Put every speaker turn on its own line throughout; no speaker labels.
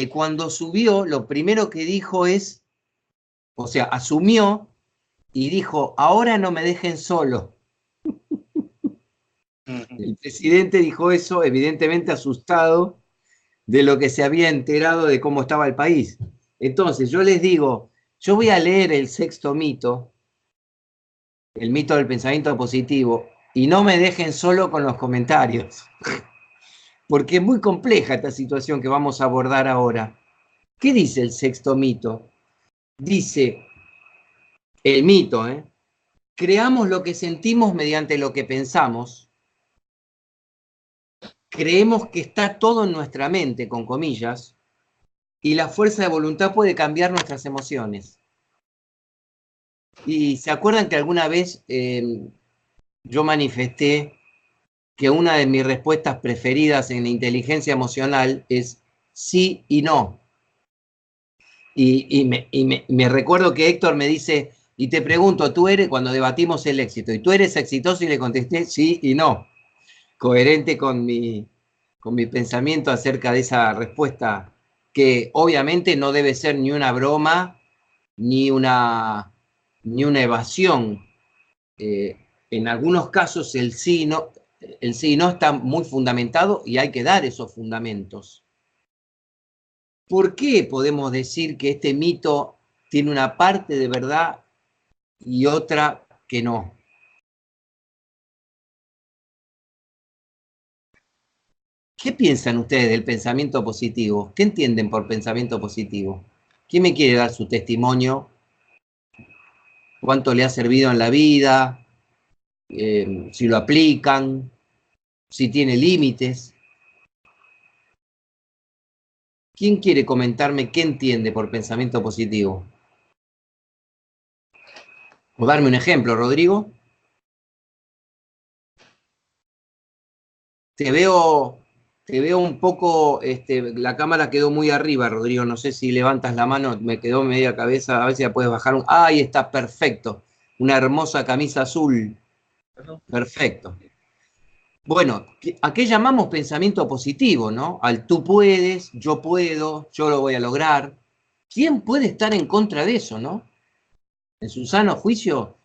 cuando subió, lo primero que dijo es, o sea, asumió y dijo, ahora no me dejen solo. El presidente dijo eso, evidentemente asustado de lo que se había enterado de cómo estaba el país. Entonces, yo les digo, yo voy a leer el sexto mito, el mito del pensamiento positivo, y no me dejen solo con los comentarios, porque es muy compleja esta situación que vamos a abordar ahora. ¿Qué dice el sexto mito? Dice, el mito, creamos lo que sentimos mediante lo que pensamos, creemos que está todo en nuestra mente, con comillas, y la fuerza de voluntad puede cambiar nuestras emociones. Y se acuerdan que alguna vez yo manifesté que una de mis respuestas preferidas en la inteligencia emocional es sí y no. Me recuerdo que Héctor me dice, y te pregunto, tú eres, cuando debatimos el éxito, ¿y tú eres exitoso? Y le contesté sí y no, coherente con mi pensamiento acerca de esa respuesta, que obviamente no debe ser ni una broma, ni una, ni una evasión. En algunos casos el sí y no está muy fundamentado y hay que dar esos fundamentos. ¿Por qué podemos decir que este mito tiene una parte de verdad y otra que no? ¿Qué piensan ustedes del pensamiento positivo? ¿Qué entienden por pensamiento positivo? ¿Quién me quiere dar su testimonio? ¿Cuánto le ha servido en la vida? Si lo aplican, si tiene límites. ¿Quién quiere comentarme qué entiende por pensamiento positivo? O darme un ejemplo, Rodrigo. Te veo un poco, la cámara quedó muy arriba, Rodrigo. No sé si levantas la mano, me quedó media cabeza, a ver si la puedes bajar. Ahí está, perfecto. Una hermosa camisa azul. Perfecto. Bueno, ¿a qué llamamos pensamiento positivo, no? Al tú puedes, yo lo voy a lograr. ¿Quién puede estar en contra de eso, no? En su sano juicio,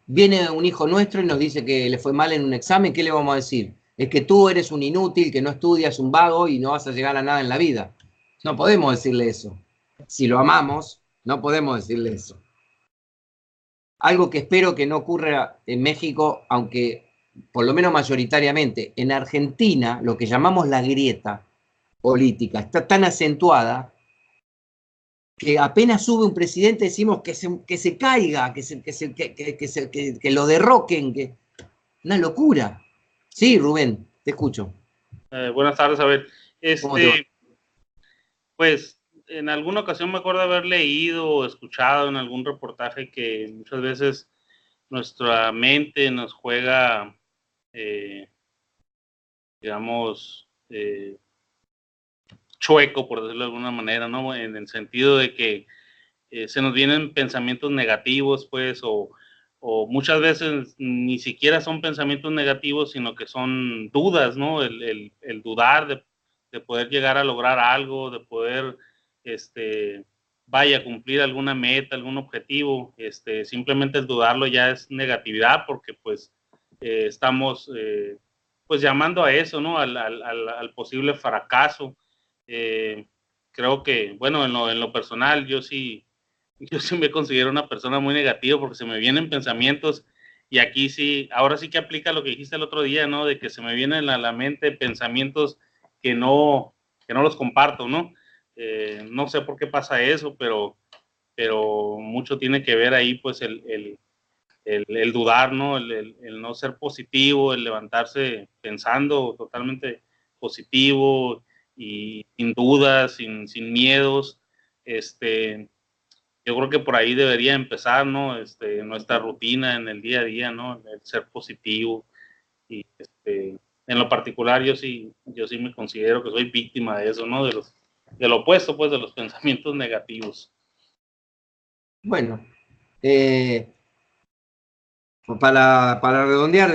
viene un hijo nuestro y nos dice que le fue mal en un examen, ¿qué le vamos a decir? Es que tú eres un inútil, que no estudias, un vago y no vas a llegar a nada en la vida. No podemos decirle eso. Si lo amamos, no podemos decirle eso. Algo que espero que no ocurra en México, aunque por lo menos mayoritariamente. En Argentina, lo que llamamos la grieta política está tan acentuada que apenas sube un presidente decimos que se caiga, que lo derroquen, que una locura. Sí, Rubén, te escucho.
Buenas tardes, a ver,
¿Cómo te va?
pues en alguna ocasión me acuerdo haber leído o escuchado en algún reportaje que muchas veces nuestra mente nos juega, digamos, chueco, por decirlo de alguna manera, ¿no? En el sentido de que se nos vienen pensamientos negativos, pues, o muchas veces ni siquiera son pensamientos negativos, sino que son dudas, ¿no? El dudar de poder llegar a lograr algo, de poder, vaya, cumplir alguna meta, algún objetivo, simplemente el dudarlo ya es negatividad porque, pues, estamos, pues, llamando a eso, ¿no? Al posible fracaso. Creo que, bueno, en lo personal, yo sí me considero una persona muy negativa porque se me vienen pensamientos y aquí sí, ahora sí que aplica lo que dijiste el otro día, ¿no? De que se me vienen a la mente pensamientos que no, que no los comparto, ¿no? No sé por qué pasa eso, pero mucho tiene que ver ahí, pues, el dudar, ¿no? El no ser positivo, el levantarse pensando totalmente positivo y sin dudas, sin miedos, yo creo que por ahí debería empezar, ¿no? Nuestra rutina en el día a día, ¿no? El ser positivo. Y en lo particular, yo sí me considero que soy víctima de eso, ¿no? De lo opuesto, pues, de los pensamientos negativos.
Bueno, eh, para redondear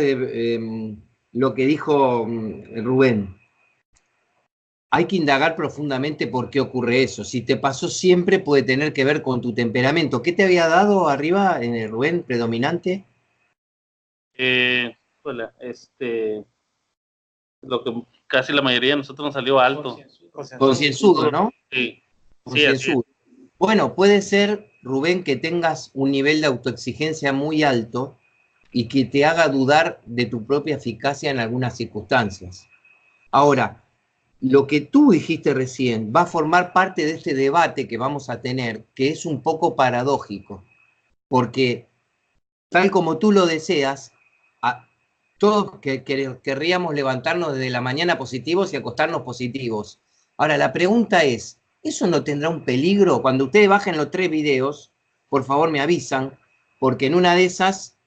lo que dijo Rubén, hay que indagar profundamente por qué ocurre eso. Si te pasó siempre, puede tener que ver con tu temperamento. ¿Qué te había dado arriba en el Rubén predominante?
Hola, lo que casi la mayoría de nosotros nos salió alto.
Concienzudo, ¿no?
Sí, sí, así es.
Concienzudo. Bueno, puede ser, Rubén, que tengas un nivel de autoexigencia muy alto y que te haga dudar de tu propia eficacia en algunas circunstancias. Ahora, lo que tú dijiste recién va a formar parte de este debate que vamos a tener, que es un poco paradójico, porque tal como tú lo deseas, todos querríamos levantarnos desde la mañana positivos y acostarnos positivos. Ahora, la pregunta es, ¿eso no tendrá un peligro? Cuando ustedes bajen los 3 videos, por favor me avisan, porque en una de esas,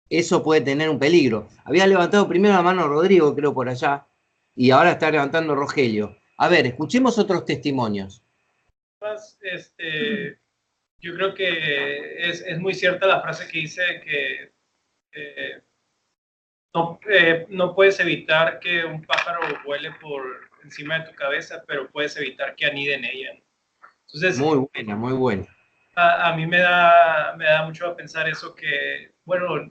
eso puede tener un peligro. Había levantado primero la mano Rodrigo, creo, por allá, y ahora está levantando Rogelio. A ver, escuchemos otros testimonios.
Yo creo que es muy cierta la frase que dice que no puedes evitar que un pájaro vuele por encima de tu cabeza, pero puedes evitar que anide en ella. Entonces,
muy buena, muy buena.
A mí me da mucho a pensar eso que, bueno,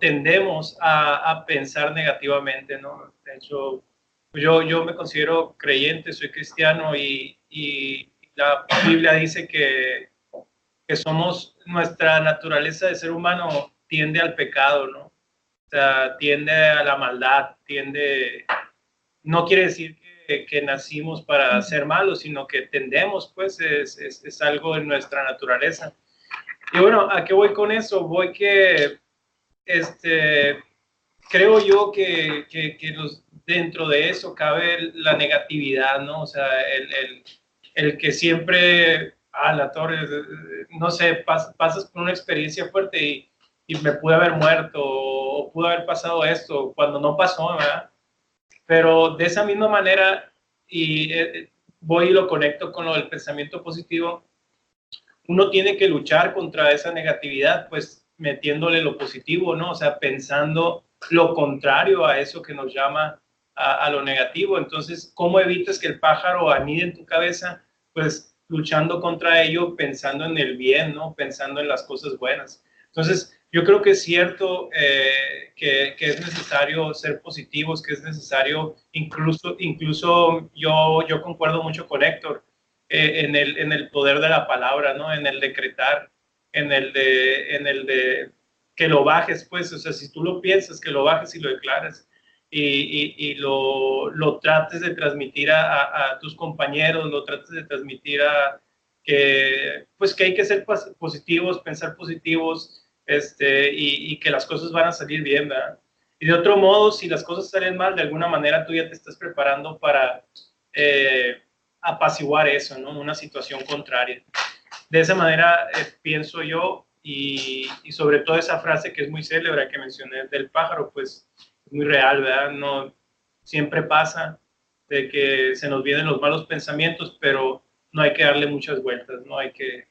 tendemos a pensar negativamente, ¿no? De hecho, yo me considero creyente, soy cristiano y la Biblia dice que somos, nuestra naturaleza de ser humano tiende al pecado, ¿no? O sea, tiende a la maldad, no quiere decir que nacimos para ser malos, sino que tendemos, pues es algo en nuestra naturaleza. Y bueno, ¿a qué voy con eso? Voy que, creo yo que dentro de eso cabe la negatividad, ¿no? O sea, el que siempre a la torre, no sé, pasas por una experiencia fuerte y me pude haber muerto o pudo haber pasado esto cuando no pasó, ¿verdad? Pero de esa misma manera, y voy y lo conecto con lo del pensamiento positivo, uno tiene que luchar contra esa negatividad, pues metiéndole lo positivo, ¿no? O sea, pensando lo contrario a eso que nos llama a lo negativo. Entonces, ¿cómo evitas que el pájaro anide en tu cabeza? Pues luchando contra ello, pensando en el bien, ¿no? Pensando en las cosas buenas. Entonces, yo creo que es cierto que es necesario ser positivos, que es necesario, incluso yo concuerdo mucho con Héctor, en el poder de la palabra, ¿no? En el decretar, en el de que lo bajes, pues, o sea, si tú lo piensas, que lo bajes y lo declares y lo trates de transmitir a tus compañeros, lo trates de transmitir pues que hay que ser positivos, pensar positivos, y que las cosas van a salir bien, ¿verdad? Y de otro modo, si las cosas salen mal, de alguna manera tú ya te estás preparando para apaciguar eso, ¿no? Una situación contraria. De esa manera pienso yo, y sobre todo esa frase que es muy célebre que mencioné del pájaro, pues es muy real, ¿verdad? No siempre pasa de que se nos vienen los malos pensamientos, pero no hay que darle muchas vueltas, no hay que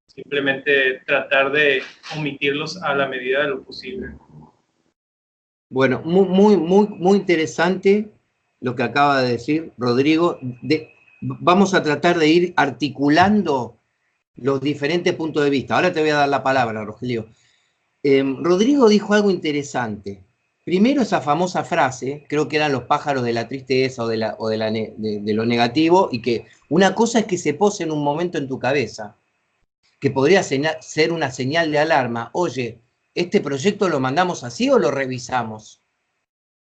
simplemente tratar de omitirlos a la medida de lo posible.
Bueno, muy interesante lo que acaba de decir Rodrigo. Vamos a tratar de ir articulando los diferentes puntos de vista. Ahora te voy a dar la palabra, Rogelio. Rodrigo dijo algo interesante. Primero esa famosa frase, creo que eran los pájaros de la tristeza o de lo negativo, y que una cosa es que se pose en un momento en tu cabeza, que podría ser una señal de alarma. Oye, ¿este proyecto lo mandamos así o lo revisamos?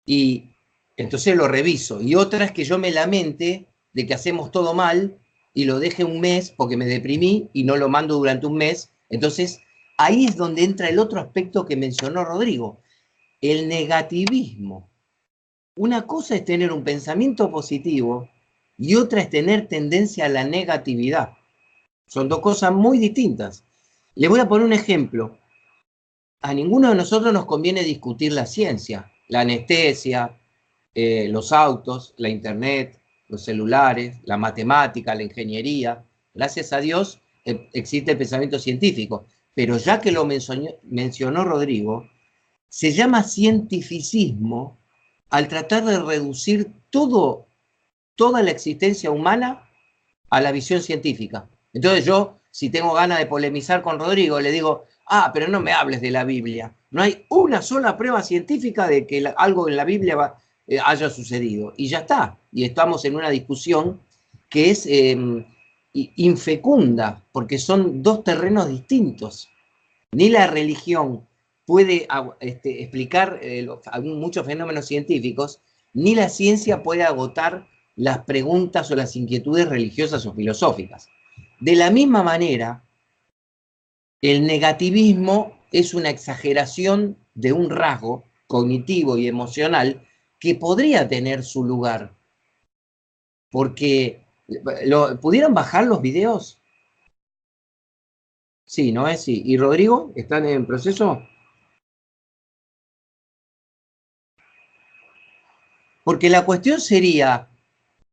Y entonces lo reviso. Y otra es que yo me lamente de que hacemos todo mal y lo deje un mes porque me deprimí y no lo mando durante un mes. Entonces ahí es donde entra el otro aspecto que mencionó Rodrigo, el negativismo. Una cosa es tener un pensamiento positivo y otra es tener tendencia a la negatividad. Son dos cosas muy distintas. Le voy a poner un ejemplo. A ninguno de nosotros nos conviene discutir la ciencia, la anestesia, los autos, la internet, los celulares, la matemática, la ingeniería. Gracias a Dios existe el pensamiento científico. Pero ya que lo mencionó Rodrigo, se llama cientificismo al tratar de reducir todo toda la existencia humana a la visión científica. Entonces yo, si tengo ganas de polemizar con Rodrigo, le digo, pero no me hables de la Biblia. No hay una sola prueba científica de que algo en la Biblia haya sucedido. Y ya está. Y estamos en una discusión que es infecunda, porque son dos terrenos distintos. Ni la religión puede explicar muchos fenómenos científicos, ni la ciencia puede agotar las preguntas o las inquietudes religiosas o filosóficas. De la misma manera, el negativismo es una exageración de un rasgo cognitivo y emocional que podría tener su lugar. Porque, ¿pudieran bajar los videos? Sí, ¿no es? Sí. ¿Y Rodrigo? ¿Están en proceso? Porque la cuestión sería,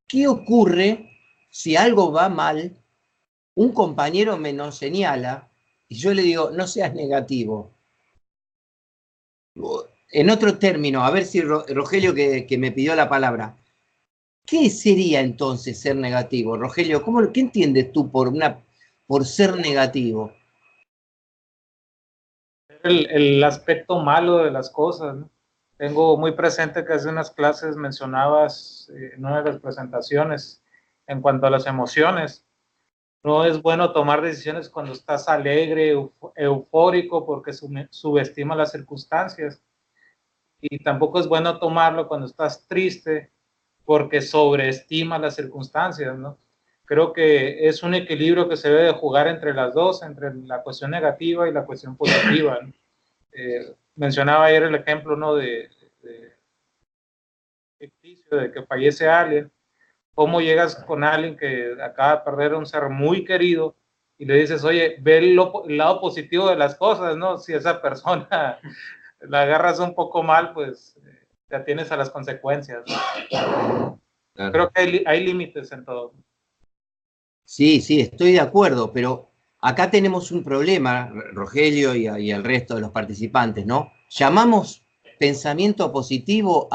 ¿qué ocurre si algo va mal? Un compañero me nos señala y yo le digo, no seas negativo. En otro término, a ver si Rogelio, que me pidió la palabra, ¿qué sería entonces ser negativo? Rogelio, ¿qué entiendes tú por ser negativo?
El aspecto malo de las cosas, ¿no? Tengo muy presente que hace unas clases mencionabas en una de las presentaciones en cuanto a las emociones. No es bueno tomar decisiones cuando estás alegre, eufórico, porque subestima las circunstancias. Y tampoco es bueno tomarlo cuando estás triste, porque sobreestima las circunstancias, ¿no? Creo que es un equilibrio que se debe de jugar entre las dos, entre la cuestión negativa y la cuestión positiva, ¿no? Mencionaba ayer el ejemplo, ¿no? de que fallece alguien. ¿Cómo llegas con alguien que acaba de perder a un ser muy querido y le dices, oye, ve el lado positivo de las cosas, ¿no? Si esa persona la agarras un poco mal, pues te atienes a las consecuencias, ¿no? Claro. Creo que hay límites en todo.
Sí, estoy de acuerdo, pero acá tenemos un problema, Rogelio y el resto de los participantes, ¿no? Llamamos pensamiento positivo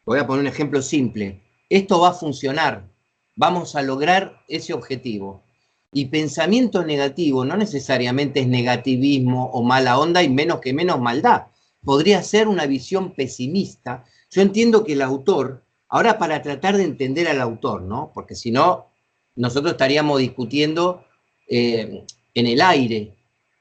voy a poner un ejemplo simple, esto va a funcionar, vamos a lograr ese objetivo. Y pensamiento negativo no necesariamente es negativismo o mala onda y menos maldad. Podría ser una visión pesimista. Yo entiendo que el autor, ahora para tratar de entender al autor, ¿no? Porque si no, nosotros estaríamos discutiendo en el aire.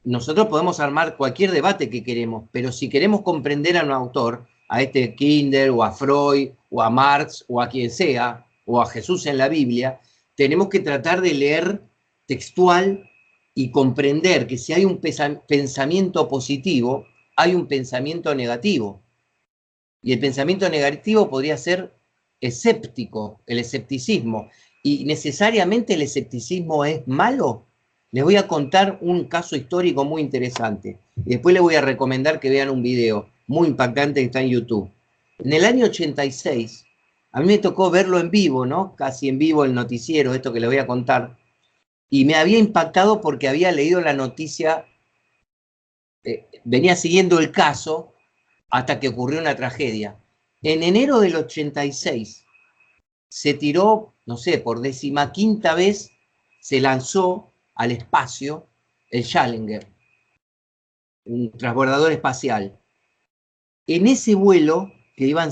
Nosotros podemos armar cualquier debate que queremos, pero si queremos comprender a un autor, a este Kinder o a Freud o a Marx o a quien sea, o a Jesús en la Biblia, tenemos que tratar de leer textual y comprender que si hay un pensamiento positivo, hay un pensamiento negativo. Y el pensamiento negativo podría ser escéptico, el escepticismo. ¿Y necesariamente el escepticismo es malo? Les voy a contar un caso histórico muy interesante. Y después les voy a recomendar que vean un video muy impactante que está en YouTube. En el año 86, a mí me tocó verlo en vivo, ¿no? Casi en vivo el noticiero, esto que les voy a contar. Y me había impactado porque había leído la noticia, venía siguiendo el caso hasta que ocurrió una tragedia. En enero del 86 se tiró, no sé, por 15ª vez, se lanzó al espacio el Challenger, un transbordador espacial. En ese vuelo, que iban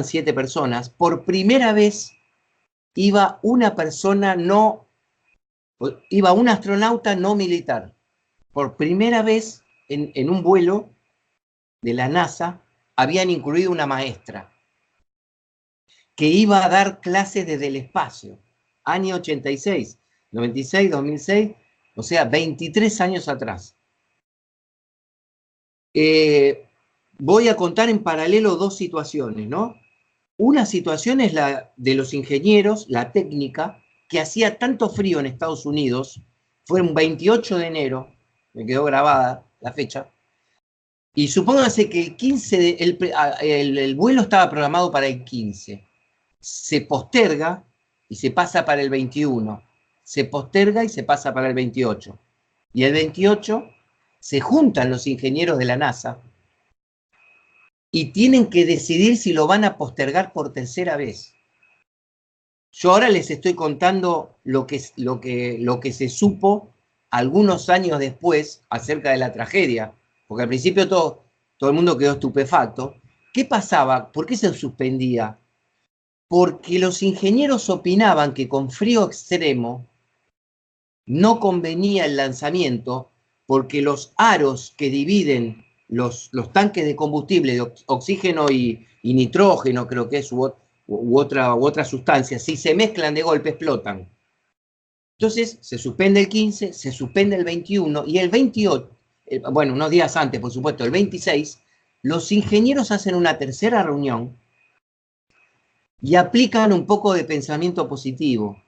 7 personas, por primera vez iba una persona iba un astronauta no militar. Por primera vez en un vuelo de la NASA habían incluido una maestra que iba a dar clases desde el espacio. Año 86, 96, 2006, o sea, 23 años atrás. Voy a contar en paralelo dos situaciones, ¿no? Una situación es la de los ingenieros, la técnica, que hacía tanto frío en Estados Unidos, fue un 28 de enero, me quedó grabada la fecha, y supóngase que el vuelo estaba programado para el 15, se posterga y se pasa para el 21, se posterga y se pasa para el 28, y el 28 se juntan los ingenieros de la NASA y tienen que decidir si lo van a postergar por tercera vez. Yo ahora les estoy contando lo que se supo algunos años después acerca de la tragedia, porque al principio todo el mundo quedó estupefacto. ¿Qué pasaba? ¿Por qué se suspendía? Porque los ingenieros opinaban que con frío extremo no convenía el lanzamiento, porque los aros que dividen los tanques de combustible, de oxígeno y nitrógeno, creo que es, u otra sustancia, si se mezclan de golpe explotan. Entonces se suspende el 15, se suspende el 21 y el 28, bueno, unos días antes, por supuesto, el 26, los ingenieros hacen una tercera reunión y aplican un poco de pensamiento positivo.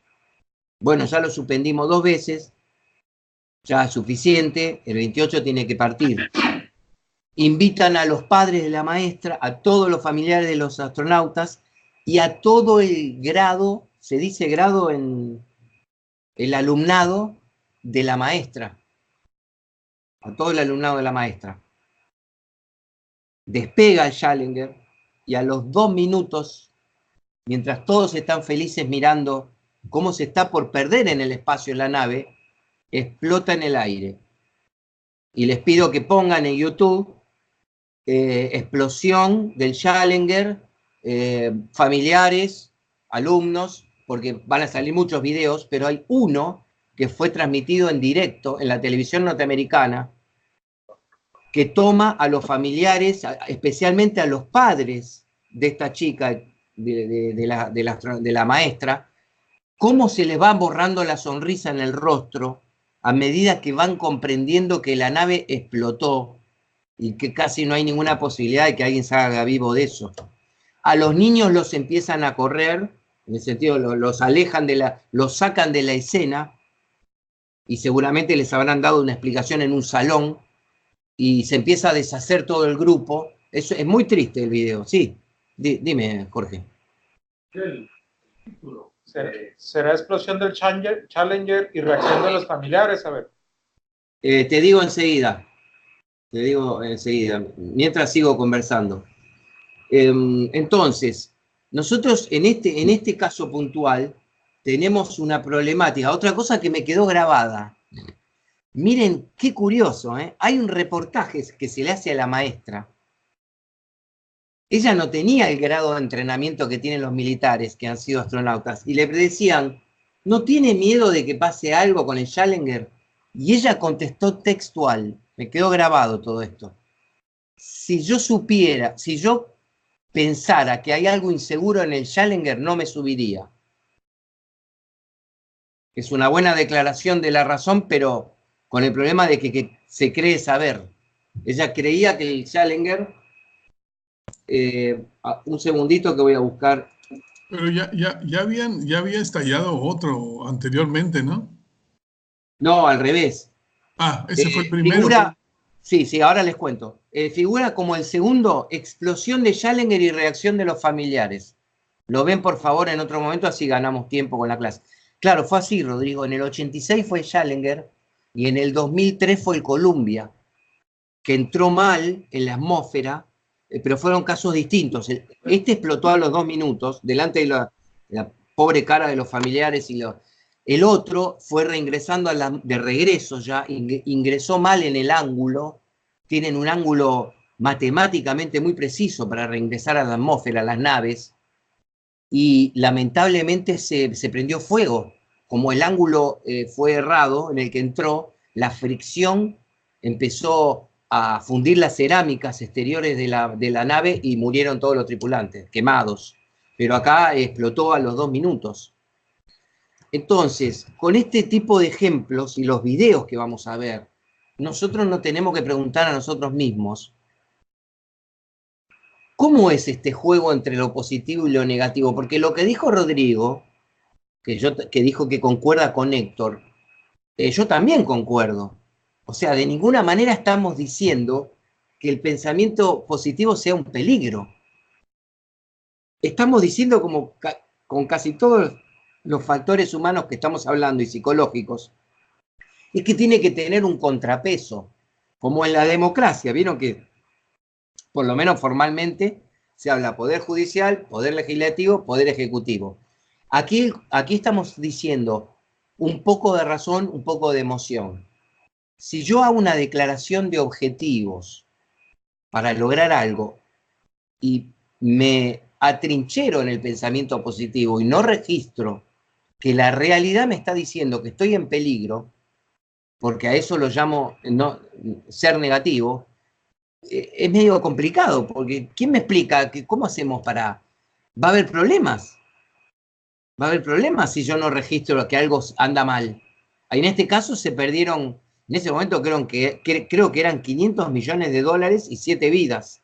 Bueno, ya lo suspendimos 2 veces, ya es suficiente, el 28 tiene que partir. Invitan a los padres de la maestra, a todos los familiares de los astronautas y a todo el grado, se dice grado en el alumnado de la maestra, a todo el alumnado de la maestra. Despega el Challenger y a los 2 minutos, mientras todos están felices mirando cómo se está por perder en el espacio la nave, explota en el aire. Y les pido que pongan en YouTube explosión del Challenger, familiares, alumnos, porque van a salir muchos videos, pero hay uno que fue transmitido en directo en la televisión norteamericana, que toma a los familiares, especialmente a los padres de esta chica, de la maestra, cómo se les va borrando la sonrisa en el rostro a medida que van comprendiendo que la nave explotó y que casi no hay ninguna posibilidad de que alguien salga vivo de eso. A los niños los empiezan a correr, en el sentido, los alejan los sacan de la escena, y seguramente les habrán dado una explicación en un salón, y se empieza a deshacer todo el grupo. Eso es muy triste el video, sí. Dime, Jorge.
El título. ¿Será explosión del Challenger y reacción de los familiares? A ver.
Te digo enseguida, mientras sigo conversando. Entonces, nosotros en este caso puntual tenemos una problemática. Otra cosa que me quedó grabada. Miren qué curioso, ¿eh? Hay un reportaje que se le hace a la maestra. Ella no tenía el grado de entrenamiento que tienen los militares que han sido astronautas, y le decían, ¿no tiene miedo de que pase algo con el Challenger? Y ella contestó textual, me quedó grabado todo esto. Si yo pensara que hay algo inseguro en el Challenger, no me subiría. Es una buena declaración de la razón, pero con el problema de que se cree saber. Ella creía que el Challenger... un segundito que voy a buscar.
Pero ya había estallado otro anteriormente, ¿no?
No, al revés.
Ah, ese fue el primero.
Figura, sí, ahora les cuento. Figura como el segundo, explosión de Challenger y reacción de los familiares. Lo ven, por favor, en otro momento, así ganamos tiempo con la clase. Claro, fue así, Rodrigo. En el 86 fue el Challenger y en el 2003 fue el Columbia, que entró mal en la atmósfera, pero fueron casos distintos. Este explotó a los 2 minutos, delante de la pobre cara de los familiares, y el otro fue reingresando de regreso ya, ingresó mal en el ángulo, tienen un ángulo matemáticamente muy preciso para reingresar a la atmósfera, las naves, y lamentablemente se prendió fuego. Como el ángulo fue errado en el que entró, la fricción empezó a fundir las cerámicas exteriores de la nave y murieron todos los tripulantes, quemados. Pero acá explotó a los 2 minutos. Entonces, con este tipo de ejemplos y los videos que vamos a ver, nosotros nos tenemos que preguntar a nosotros mismos, ¿cómo es este juego entre lo positivo y lo negativo? Porque lo que dijo Rodrigo, que dijo que concuerda con Héctor, yo también concuerdo. O sea, de ninguna manera estamos diciendo que el pensamiento positivo sea un peligro. Estamos diciendo, como con casi todos los factores humanos que estamos hablando y psicológicos, es que tiene que tener un contrapeso, como en la democracia. Vieron que, por lo menos formalmente, se habla poder judicial, poder legislativo, poder ejecutivo. Aquí estamos diciendo un poco de razón, un poco de emoción. Si yo hago una declaración de objetivos para lograr algo y me atrinchero en el pensamiento positivo y no registro que la realidad me está diciendo que estoy en peligro, porque a eso lo llamo ser negativo, es medio complicado, porque ¿quién me explica cómo hacemos para... Va a haber problemas. Va a haber problemas si yo no registro que algo anda mal. En este caso se perdieron, en ese momento creo que eran 500 millones de dólares y 7 vidas.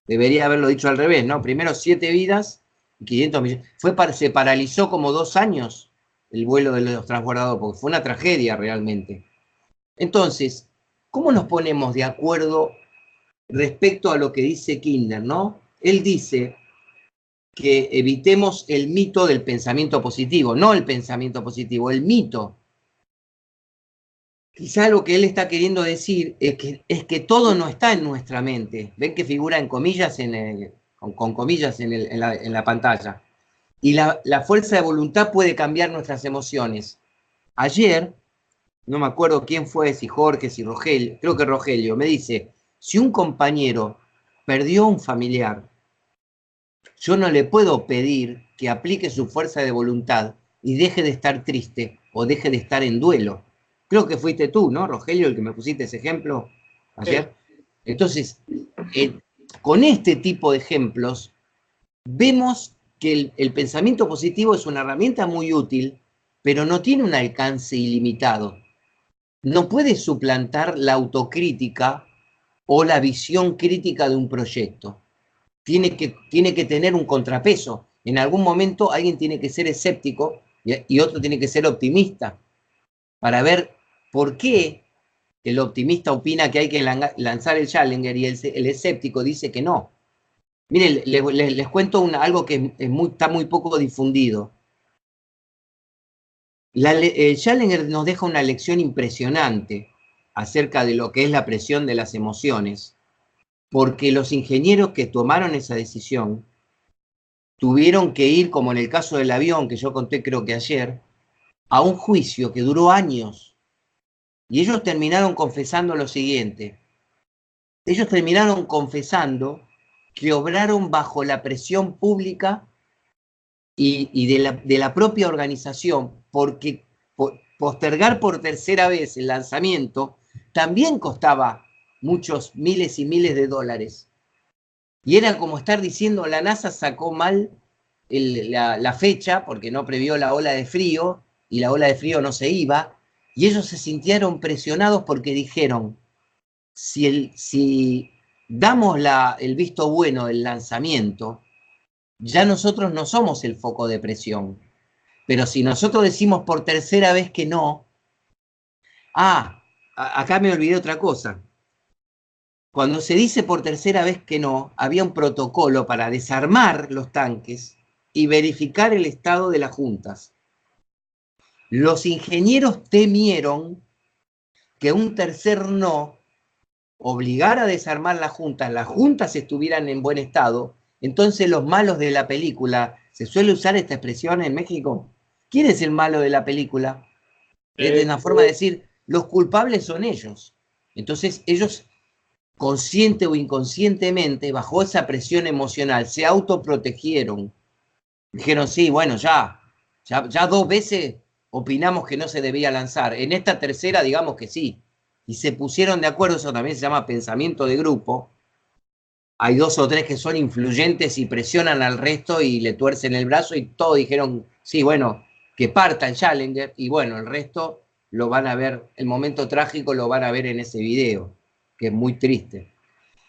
Debería haberlo dicho al revés, ¿no? Primero 7 vidas y 500 millones. Se paralizó como 2 años el vuelo de los transbordadores, porque fue una tragedia realmente. Entonces, ¿cómo nos ponemos de acuerdo respecto a lo que dice Kindler, ¿no? Él dice que evitemos el mito del pensamiento positivo, no el pensamiento positivo, el mito. Quizá lo que él está queriendo decir es que todo no está en nuestra mente. Ven que figura en comillas, con comillas en la pantalla. Y la fuerza de voluntad puede cambiar nuestras emociones. Ayer, no me acuerdo quién fue, si Jorge, si Rogelio, creo que Rogelio, me dice, si un compañero perdió a un familiar, yo no le puedo pedir que aplique su fuerza de voluntad y deje de estar triste o deje de estar en duelo. Creo que fuiste tú, ¿no, Rogelio, el que me pusiste ese ejemplo ayer? Entonces, con este tipo de ejemplos, vemos que el pensamiento positivo es una herramienta muy útil, pero no tiene un alcance ilimitado. No puede suplantar la autocrítica o la visión crítica de un proyecto. Tiene que tener un contrapeso. En algún momento alguien tiene que ser escéptico y otro tiene que ser optimista para ver por qué el optimista opina que hay que lanzar el Challenger y el escéptico dice que no. Miren, les cuento algo que está muy poco difundido. El Challenger nos deja una lección impresionante acerca de lo que es la presión de las emociones, porque los ingenieros que tomaron esa decisión tuvieron que ir, como en el caso del avión que yo conté creo que ayer, a un juicio que duró años. Y ellos terminaron confesando lo siguiente. Ellos terminaron confesando que obraron bajo la presión pública y de la propia organización, porque postergar por tercera vez el lanzamiento también costaba muchos miles y miles de dólares. Y era como estar diciendo, la NASA sacó mal la fecha porque no previó la ola de frío y la ola de frío no se iba, y ellos se sintieron presionados porque dijeron, si damos el visto bueno del lanzamiento, ya nosotros no somos el foco de presión. Pero si nosotros decimos por tercera vez que no, acá me olvidé otra cosa. Cuando se dice por tercera vez que no, había un protocolo para desarmar los tanques y verificar el estado de las juntas. Los ingenieros temieron que un tercer no obligara a desarmar las juntas estuvieran en buen estado, entonces los malos de la película, ¿se suele usar esta expresión en México? ¿Quién es el malo de la película? Es una forma de decir, los culpables son ellos. Entonces ellos, consciente o inconscientemente, bajo esa presión emocional, se autoprotegieron. Dijeron, sí, bueno, ya 2 veces opinamos que no se debía lanzar. En esta tercera, digamos que sí. Y se pusieron de acuerdo, eso también se llama pensamiento de grupo. Hay 2 o 3 que son influyentes y presionan al resto y le tuercen el brazo y todos dijeron, sí, bueno, que parta el Challenger y bueno, el resto lo van a ver, el momento trágico lo van a ver en ese video, que es muy triste.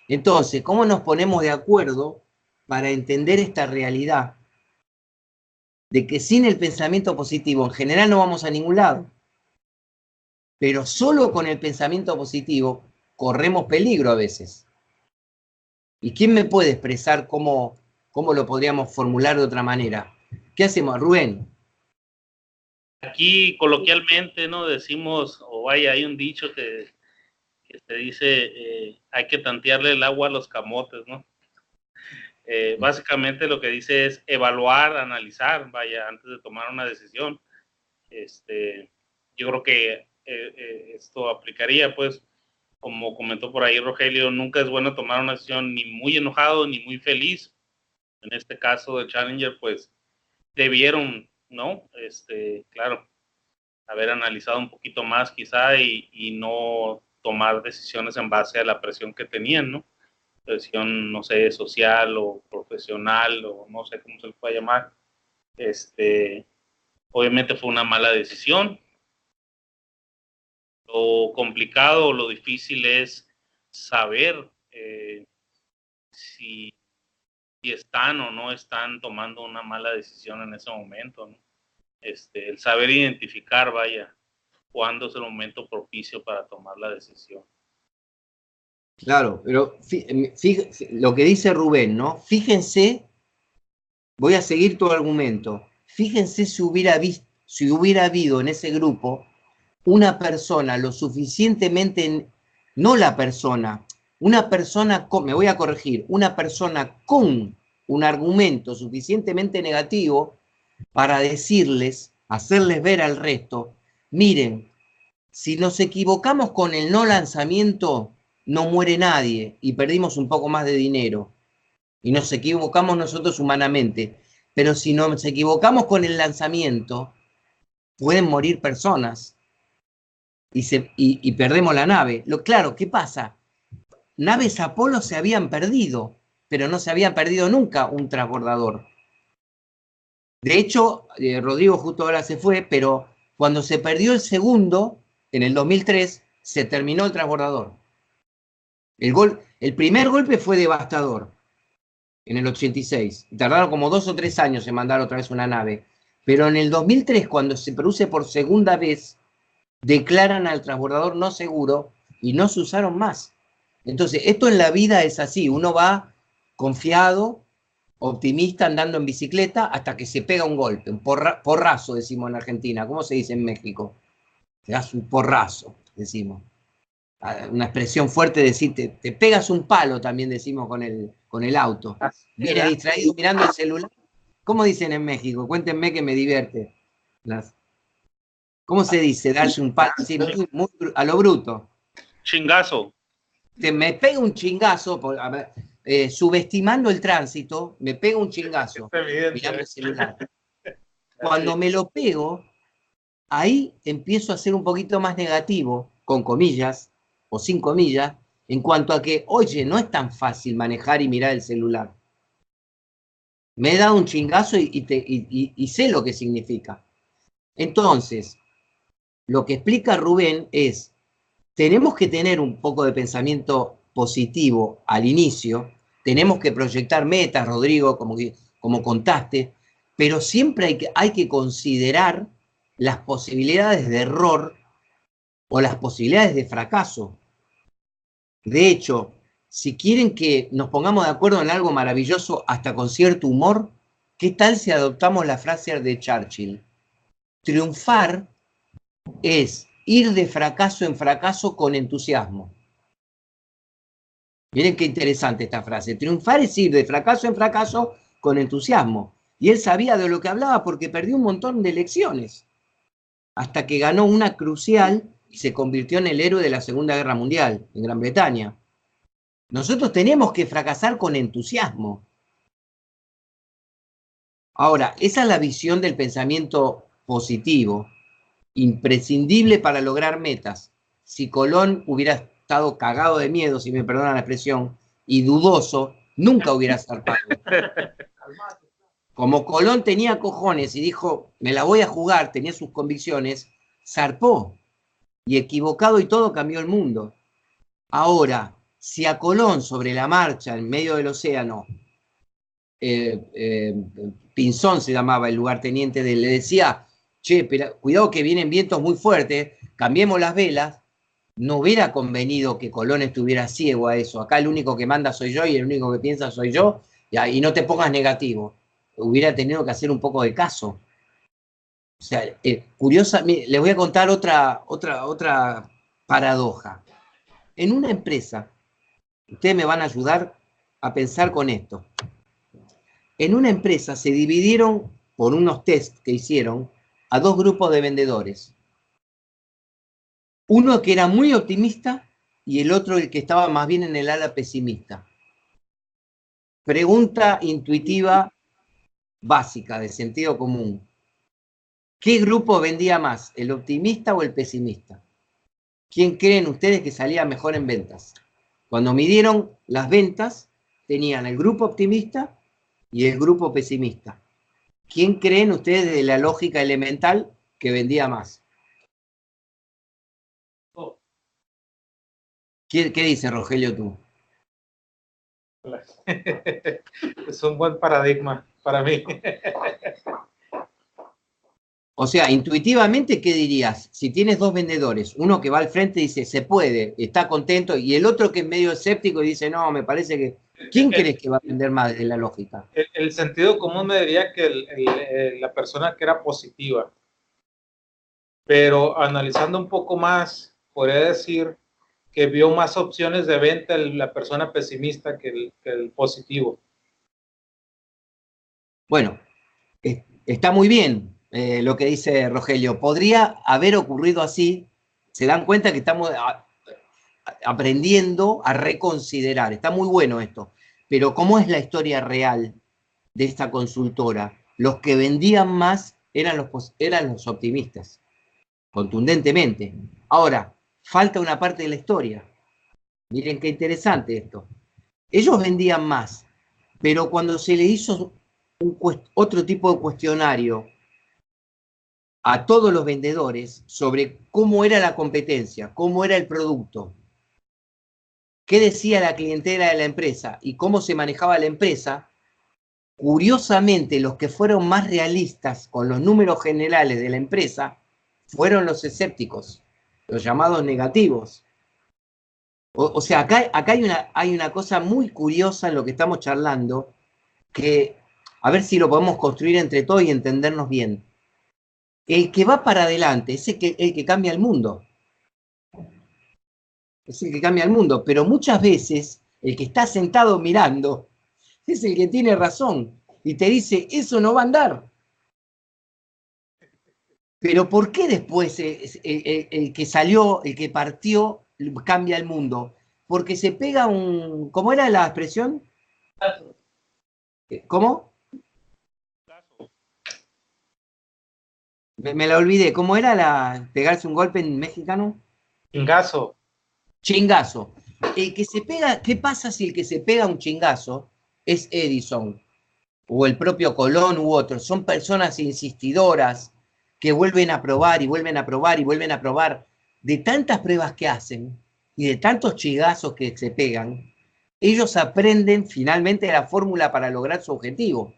Entonces, ¿cómo nos ponemos de acuerdo para entender esta realidad de que sin el pensamiento positivo en general no vamos a ningún lado? Pero solo con el pensamiento positivo corremos peligro a veces. ¿Y quién me puede expresar cómo lo podríamos formular de otra manera? ¿Qué hacemos, Rubén?
Aquí coloquialmente, ¿no? Decimos, o vaya, hay un dicho que se dice, hay que tantearle el agua a los camotes, ¿no? Básicamente lo que dice es evaluar, analizar, vaya, antes de tomar una decisión. Yo creo que esto aplicaría, pues, como comentó por ahí Rogelio, nunca es bueno tomar una decisión ni muy enojado ni muy feliz. En este caso de Challenger, pues, debieron, ¿no? Claro, haber analizado un poquito más quizá y no tomar decisiones en base a la presión que tenían, ¿no? Presión, no sé, social o profesional o no sé cómo se le puede llamar. Obviamente fue una mala decisión. Lo complicado, lo difícil es saber si están o no están tomando una mala decisión en ese momento, ¿no? El saber identificar, vaya, cuándo es el momento propicio para tomar la decisión.
Claro, pero lo que dice Rubén, ¿no? Fíjense, voy a seguir tu argumento, fíjense si hubiera habido en ese grupo una persona lo suficientemente, no la persona, una persona con, me voy a corregir, una persona con un argumento suficientemente negativo para decirles, hacerles ver al resto, miren, si nos equivocamos con el no lanzamiento, no muere nadie y perdimos un poco más de dinero. Y nos equivocamos nosotros humanamente. Pero si nos equivocamos con el lanzamiento, pueden morir personas y perdemos la nave. Claro, ¿qué pasa? Naves Apolo se habían perdido, pero no se había perdido nunca un transbordador. De hecho, Rodrigo justo ahora se fue, pero cuando se perdió el segundo, en el 2003, se terminó el transbordador. El primer golpe fue devastador, en el 86. Tardaron como 2 o 3 años en mandar otra vez una nave. Pero en el 2003, cuando se produce por segunda vez, declaran al transbordador no seguro y no se usaron más. Entonces, esto en la vida es así. Uno va confiado, optimista, andando en bicicleta, hasta que se pega un golpe, un porrazo, decimos en Argentina. ¿Cómo se dice en México? Te das un porrazo, decimos. Una expresión fuerte de decir, te pegas un palo, también decimos con el auto. Viene distraído mirando el celular. ¿Cómo dicen en México? Cuéntenme que me divierte. ¿Cómo se dice? Darse un palo así, muy a lo bruto.
Chingazo.
Me pega un chingazo, subestimando el tránsito, me pega un chingazo mirando el celular. Cuando me lo pego, ahí empiezo a ser un poquito más negativo, con comillas o sin comillas, en cuanto a que, oye, no es tan fácil manejar y mirar el celular. Me he dado un chingazo y sé lo que significa. Entonces, lo que explica Rubén es, tenemos que tener un poco de pensamiento positivo al inicio, tenemos que proyectar metas, Rodrigo, como contaste, pero siempre hay que considerar las posibilidades de error o las posibilidades de fracaso. De hecho, si quieren que nos pongamos de acuerdo en algo maravilloso, hasta con cierto humor, ¿qué tal si adoptamos la frase de Churchill? Triunfar es ir de fracaso en fracaso con entusiasmo. Miren qué interesante esta frase. Triunfar es ir de fracaso en fracaso con entusiasmo. Y él sabía de lo que hablaba porque perdió un montón de elecciones, hasta que ganó una crucial y se convirtió en el héroe de la Segunda Guerra Mundial, en Gran Bretaña. Nosotros tenemos que fracasar con entusiasmo. Ahora, esa es la visión del pensamiento positivo, imprescindible para lograr metas. Si Colón hubiera estado cagado de miedo, si me perdonan la expresión, y dudoso, nunca hubiera zarpado. Como Colón tenía cojones y dijo, me la voy a jugar, tenía sus convicciones, zarpó. Y equivocado y todo cambió el mundo. Ahora, si a Colón sobre la marcha, en medio del océano, Pinzón se llamaba el lugarteniente le decía, che, pero cuidado que vienen vientos muy fuertes, cambiemos las velas, no hubiera convenido que Colón estuviera ciego a eso. Acá el único que manda soy yo y el único que piensa soy yo, y no te pongas negativo. Hubiera tenido que hacer un poco de caso. O sea, curiosa, les voy a contar otra paradoja. En una empresa, ustedes me van a ayudar a pensar con esto. en una empresa se dividieron por unos test que hicieron a dos grupos de vendedores. Uno que era muy optimista y el otro el que estaba más bien en el ala pesimista. Pregunta intuitiva básica, de sentido común. ¿Qué grupo vendía más, el optimista o el pesimista? ¿Quién creen ustedes que salía mejor en ventas? Cuando midieron las ventas, tenían el grupo optimista y el grupo pesimista. ¿Quién creen ustedes de la lógica elemental que vendía más? ¿Qué dice Rogelio tú?
Es un buen paradigma para mí.
O sea, intuitivamente, ¿qué dirías? Si tienes dos vendedores, uno que va al frente y dice, se puede, está contento, y el otro que es medio escéptico y dice, no, me parece que... ¿Quién crees que va a vender más de la lógica?
El sentido común me diría que la persona que era positiva. Pero analizando un poco más, podría decir que vio más opciones de venta la persona pesimista que el positivo.
Bueno, está muy bien lo que dice Rogelio. Podría haber ocurrido así. Se dan cuenta que estamos aprendiendo a reconsiderar. Está muy bueno esto. Pero ¿cómo es la historia real de esta consultora? Los que vendían más eran los optimistas, contundentemente. Ahora, falta una parte de la historia. Miren qué interesante esto. Ellos vendían más, pero cuando se le hizo otro tipo de cuestionario a todos los vendedores sobre cómo era la competencia, cómo era el producto, qué decía la clientela de la empresa y cómo se manejaba la empresa, curiosamente los que fueron más realistas con los números generales de la empresa fueron los escépticos, los llamados negativos. O sea, acá hay una cosa muy curiosa en lo que estamos charlando, que a ver si lo podemos construir entre todos y entendernos bien. El que va para adelante es el que cambia el mundo. Es el que cambia el mundo, pero muchas veces el que está sentado mirando es el que tiene razón y te dice, eso no va a andar. Pero ¿por qué después el que salió, el que partió, cambia el mundo? Porque se pega un... ¿Cómo era la expresión? ¿Cómo? Me la olvidé. ¿Cómo era pegarse un golpe en mexicano?
Chingazo.
Chingazo. El que se pega, ¿qué pasa si el que se pega un chingazo es Edison? O el propio Colón u otros. Son personas insistidoras que vuelven a probar y vuelven a probar y vuelven a probar. De tantas pruebas que hacen y de tantos chingazos que se pegan, ellos aprenden finalmente la fórmula para lograr su objetivo.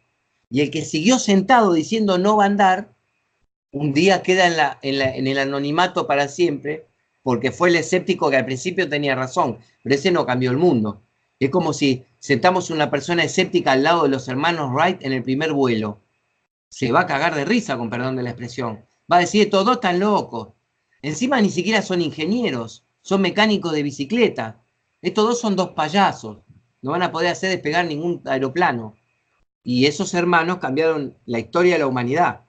Y el que siguió sentado diciendo no va a andar, un día queda en el anonimato para siempre, porque fue el escéptico que al principio tenía razón, pero ese no cambió el mundo. Es como si sentamos una persona escéptica al lado de los hermanos Wright en el primer vuelo. Se va a cagar de risa, con perdón de la expresión. Va a decir, todos están locos. Encima ni siquiera son ingenieros, son mecánicos de bicicleta. Estos dos son dos payasos. No van a poder hacer despegar ningún aeroplano. Y esos hermanos cambiaron la historia de la humanidad.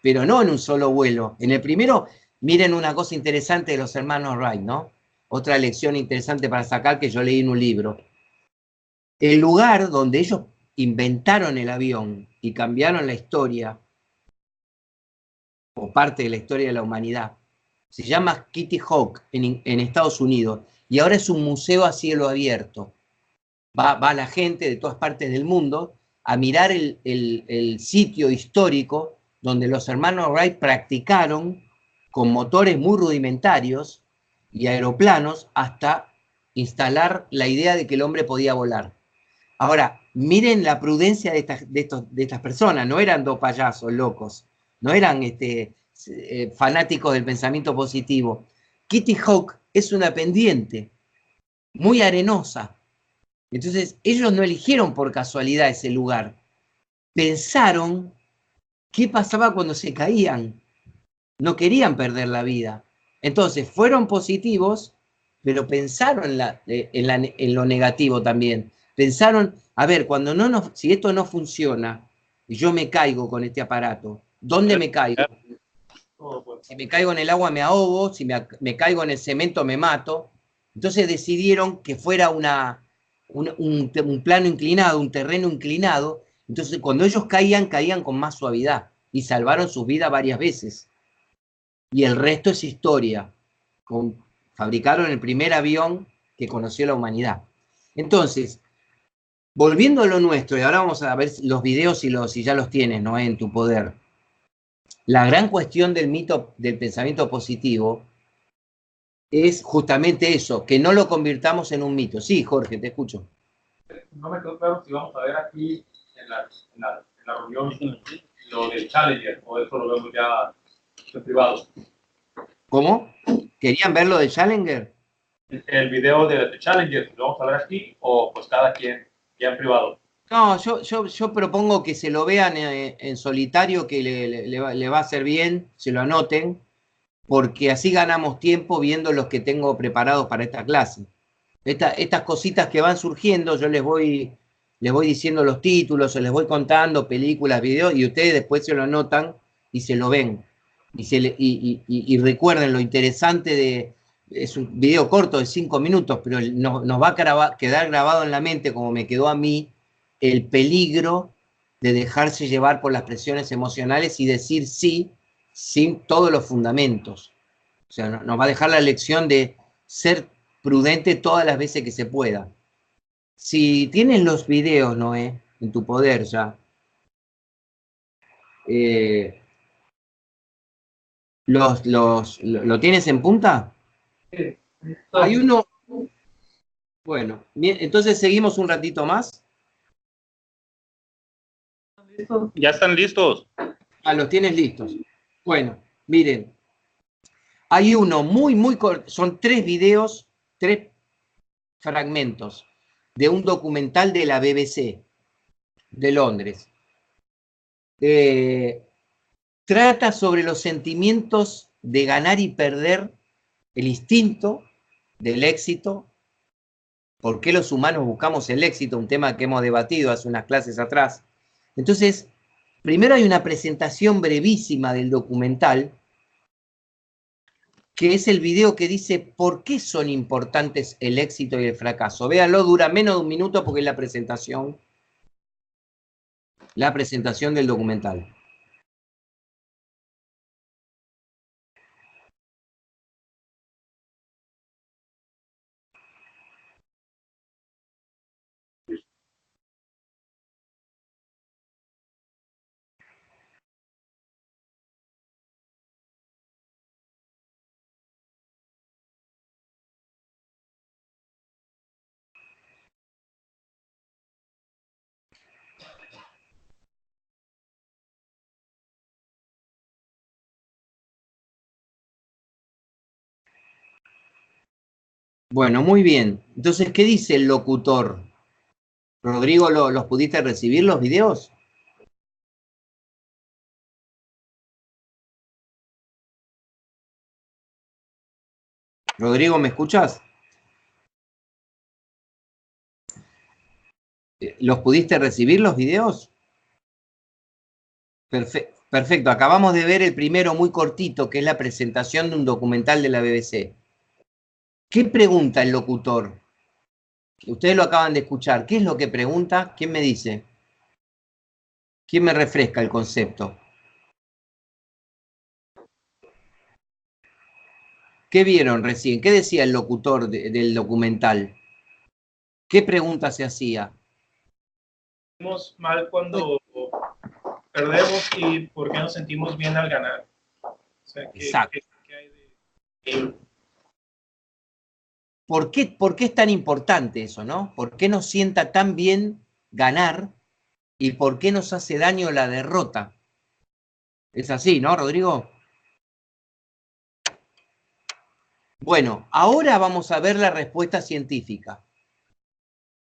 Pero no en un solo vuelo. En el primero, miren una cosa interesante de los hermanos Wright, ¿no? Otra lección interesante para sacar que yo leí en un libro. El lugar donde ellos inventaron el avión y cambiaron la historia, o parte de la historia de la humanidad, se llama Kitty Hawk en Estados Unidos, y ahora es un museo a cielo abierto. Va la gente de todas partes del mundo a mirar el sitio histórico donde los hermanos Wright practicaron con motores muy rudimentarios y aeroplanos hasta instalar la idea de que el hombre podía volar. Ahora, miren la prudencia de estas personas, no eran dos payasos locos, no eran fanáticos del pensamiento positivo. Kitty Hawk es una pendiente muy arenosa. Entonces, ellos no eligieron por casualidad ese lugar. Pensaron qué pasaba cuando se caían. No querían perder la vida. Entonces, fueron positivos, pero pensaron en lo negativo también. Pensaron, a ver, si esto no funciona y yo me caigo con este aparato, ¿dónde me caigo? Si me caigo en el agua me ahogo, si me caigo en el cemento me mato. Entonces decidieron que fuera un plano inclinado, un terreno inclinado. Entonces cuando ellos caían con más suavidad y salvaron sus vidas varias veces. Y el resto es historia. Fabricaron el primer avión que conoció la humanidad. Entonces, volviendo a lo nuestro, y ahora vamos a ver los videos si ya los tienes, ¿no? En tu poder. La gran cuestión del mito del pensamiento positivo es justamente eso, que no lo convirtamos en un mito. Sí, Jorge, te escucho.
No me quedó claro si vamos a ver aquí en la reunión lo del Challenger, o eso lo vemos ya en privado.
¿Cómo? ¿Querían ver lo de Challenger?
El video de Challenger, ¿lo vamos a ver aquí o pues cada quien ya en privado?
No, yo propongo que se lo vean en solitario, que le va a hacer bien, se lo anoten, porque así ganamos tiempo viendo los que tengo preparados para esta clase. Estas cositas que van surgiendo, yo les voy diciendo los títulos, o les voy contando películas, videos, y ustedes después se lo anotan y se lo ven. Y recuerden lo interesante es un video corto de 5 minutos, pero nos va a quedar grabado en la mente, como me quedó a mí, el peligro de dejarse llevar por las presiones emocionales y decir sí sin todos los fundamentos. O sea, nos va a dejar la lección de ser prudente todas las veces que se pueda. Si tienes los videos, Noé, en tu poder ya, ¿lo tienes en punta?
Sí.
Hay uno. Bueno, bien, entonces seguimos un ratito más.
Ya están listos.
Ah, los tienes listos. Bueno, miren. Hay uno muy corto, son 3 videos, 3 fragmentos de un documental de la BBC de Londres. Trata sobre los sentimientos de ganar y perder, el instinto del éxito, por qué los humanos buscamos el éxito, un tema que hemos debatido hace unas clases atrás. Entonces, primero hay una presentación brevísima del documental, que es el video que dice por qué son importantes el éxito y el fracaso. Véanlo, dura menos de un minuto porque es la presentación del documental. Bueno, muy bien. Entonces, ¿qué dice el locutor? Rodrigo, ¿los pudiste recibir los videos? Rodrigo, ¿me escuchas? ¿Los pudiste recibir los videos? Perfecto. Acabamos de ver el primero muy cortito, que es la presentación de un documental de la BBC. ¿Qué pregunta el locutor? Ustedes lo acaban de escuchar. ¿Qué es lo que pregunta? ¿Quién me dice? ¿Quién me refresca el concepto? ¿Qué vieron recién? ¿Qué decía el locutor del documental? ¿Qué pregunta se hacía?
Sentimos mal cuando perdemos y por qué nos sentimos bien al ganar. O sea,
Exacto.
¿qué hay de...
¿Por qué es tan importante eso, no? ¿Por qué nos sienta tan bien ganar y por qué nos hace daño la derrota? Es así, ¿no, Rodrigo? Bueno, ahora vamos a ver la respuesta científica.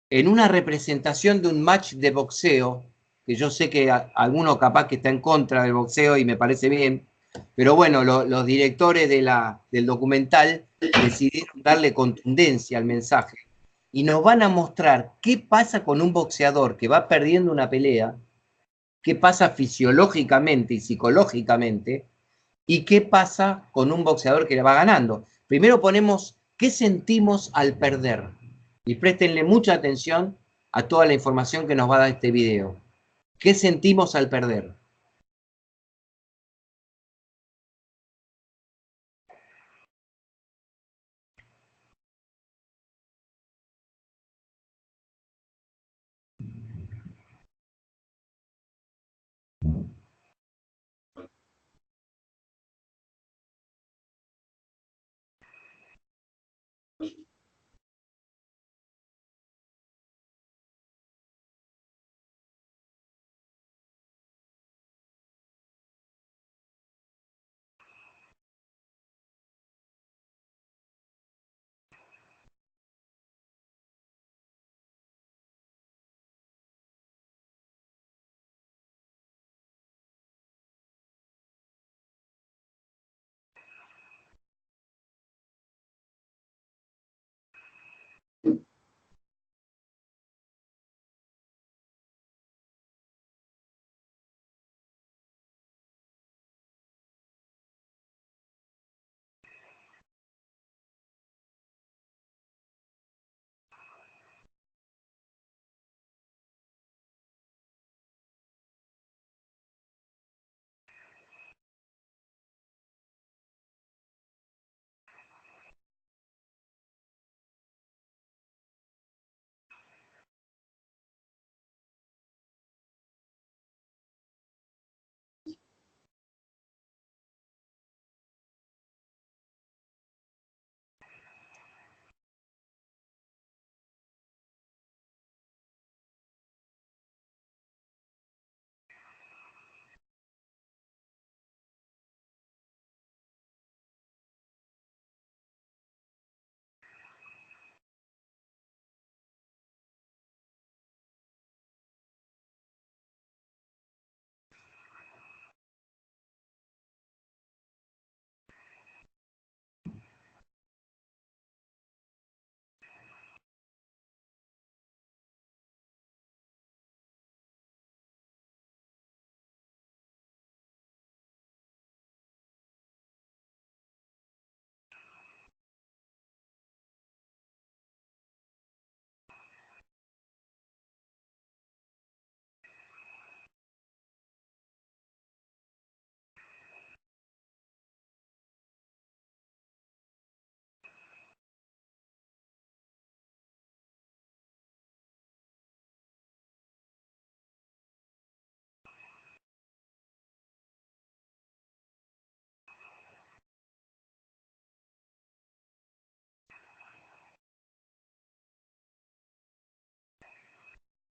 En una representación de un match de boxeo, que yo sé que alguno capaz que está en contra del boxeo y me parece bien, pero bueno, los directores del documental decidieron darle contundencia al mensaje y nos van a mostrar qué pasa con un boxeador que va perdiendo una pelea, qué pasa fisiológicamente y psicológicamente, y qué pasa con un boxeador que le va ganando. Primero ponemos qué sentimos al perder, y préstenle mucha atención a toda la información que nos va a dar este video. ¿Qué sentimos al perder?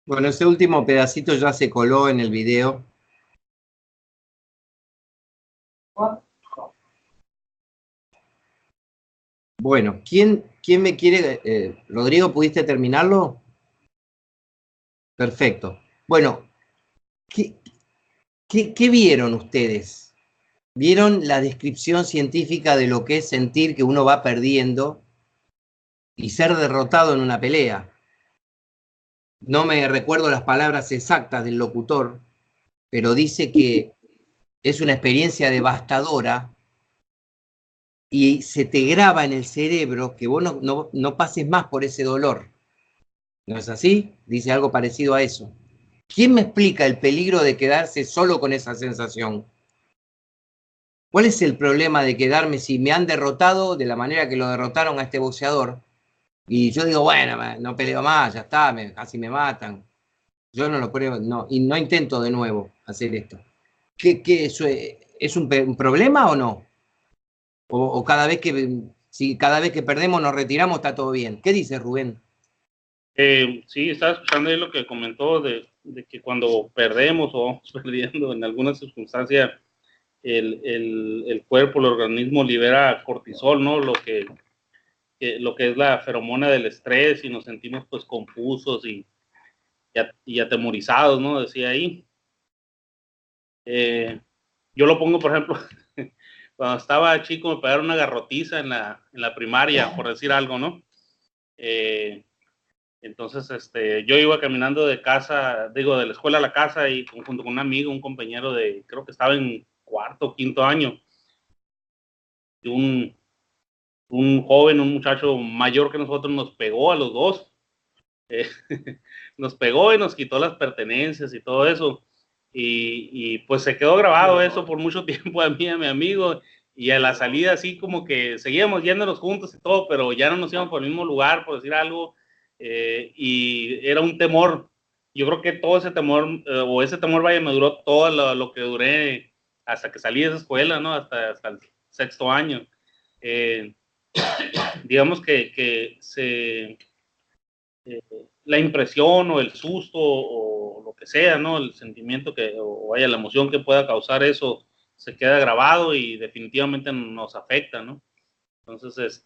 Bueno, ese último pedacito ya se coló en el video. Bueno, ¿quién me quiere? Rodrigo, ¿pudiste terminarlo? Perfecto. Bueno, ¿qué vieron ustedes? ¿Vieron la descripción científica de lo que es sentir que uno va perdiendo y ser derrotado en una pelea? No me recuerdo las palabras exactas del locutor, pero dice que es una experiencia devastadora y se te graba en el cerebro que vos no pases más por ese dolor. ¿No es así? Dice algo parecido a eso. ¿Quién me explica el peligro de quedarse solo con esa sensación? ¿Cuál es el problema de quedarme si me han derrotado de la manera que lo derrotaron a este boxeador? Y yo digo, bueno, no peleo más, ya está, casi me matan. Yo no lo pruebo, no, y no intento de nuevo hacer esto. ¿Qué eso es un problema o no? O cada vez si cada vez que perdemos nos retiramos está todo bien. ¿Qué dice Rubén?
Sí, estaba escuchando ahí lo que comentó de que cuando perdemos o vamos perdiendo en alguna circunstancia, el cuerpo, el organismo libera cortisol, ¿no? Lo que es la feromona del estrés y nos sentimos pues confusos y atemorizados, ¿no? Decía ahí. Yo lo pongo, por ejemplo, cuando estaba chico me pegaron una garrotiza en la primaria, por decir algo, ¿no? Entonces, yo iba caminando de casa, digo, de la escuela a la casa y junto con un amigo, un compañero de, creo que estaba en cuarto o quinto año, y un joven, un muchacho mayor que nosotros nos pegó a los dos. Eh, nos pegó y nos quitó las pertenencias y todo eso. Y pues se quedó grabado eso por mucho tiempo a mí, a mi amigo. Y a la salida así como que seguíamos yéndonos juntos y todo, pero ya no nos íbamos por el mismo lugar, por decir algo. Y era un temor. Yo creo que todo ese temor, o ese temor, vaya, me duró todo lo que duré hasta que salí de esa escuela, ¿no? Hasta el sexto año. Digamos que la impresión o el susto o lo que sea, ¿no? El sentimiento o vaya, la emoción que pueda causar eso se queda grabado y definitivamente nos afecta, ¿no? Entonces,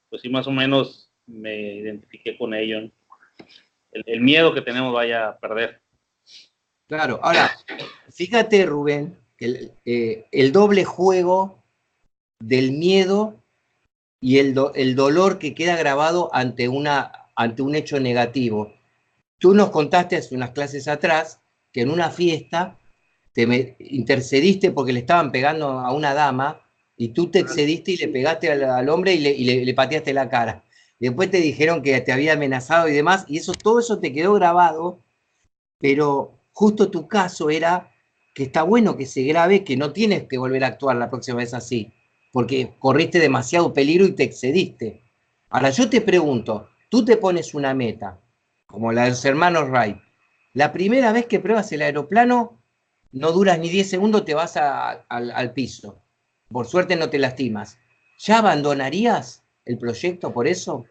pues sí, más o menos me identifiqué con ello, ¿no? El miedo que tenemos vaya a perder.
Claro, ahora, fíjate, Rubén, que el doble juego del miedo y el dolor que queda grabado ante un hecho negativo. Tú nos contaste hace unas clases atrás que en una fiesta intercediste porque le estaban pegando a una dama y tú te excediste y le pegaste al hombre y le pateaste la cara. Después te dijeron que te había amenazado y demás, y todo eso te quedó grabado, pero justo tu caso era que está bueno que se grabe, que no tienes que volver a actuar la próxima vez así, porque corriste demasiado peligro y te excediste. Ahora yo te pregunto, tú te pones una meta, como la de los hermanos Wright, la primera vez que pruebas el aeroplano, no duras ni 10 segundos, te vas al piso. Por suerte no te lastimas. ¿Ya abandonarías el proyecto por eso?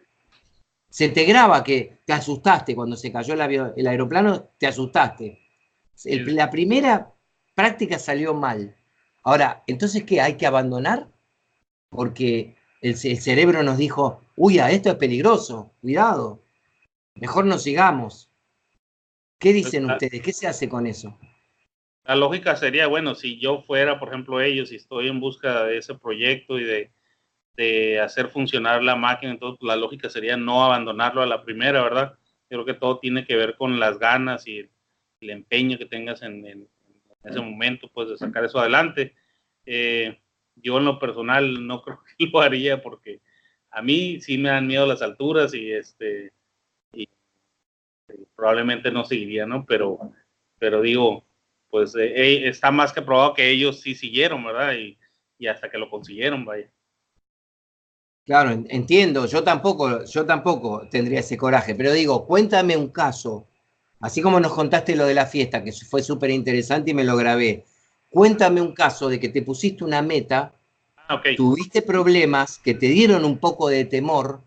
Se te graba que te asustaste cuando se cayó el aeroplano, te asustaste. La primera práctica salió mal. Ahora, ¿entonces qué? ¿Hay que abandonar? Porque el cerebro nos dijo, uy, esto es peligroso, cuidado, mejor no sigamos. ¿Qué dicen ustedes? ¿Qué se hace con eso?
La lógica sería, bueno, si yo fuera, por ejemplo, ellos, y estoy en busca de ese proyecto y de hacer funcionar la máquina, entonces la lógica sería no abandonarlo a la primera, ¿verdad? Yo creo que todo tiene que ver con las ganas y el empeño que tengas en ese momento, pues, de sacar eso adelante. Yo en lo personal no creo que lo haría porque a mí sí me dan miedo las alturas y probablemente no seguiría, ¿no? Pero digo, pues está más que probado que ellos sí siguieron, ¿verdad? Y hasta que lo consiguieron, vaya.
Claro, entiendo, yo tampoco tendría ese coraje, pero digo, cuéntame un caso, así como nos contaste lo de la fiesta, que fue súper interesante y me lo grabé, cuéntame un caso de que te pusiste una meta,
Okay.
tuviste problemas que te dieron un poco de temor,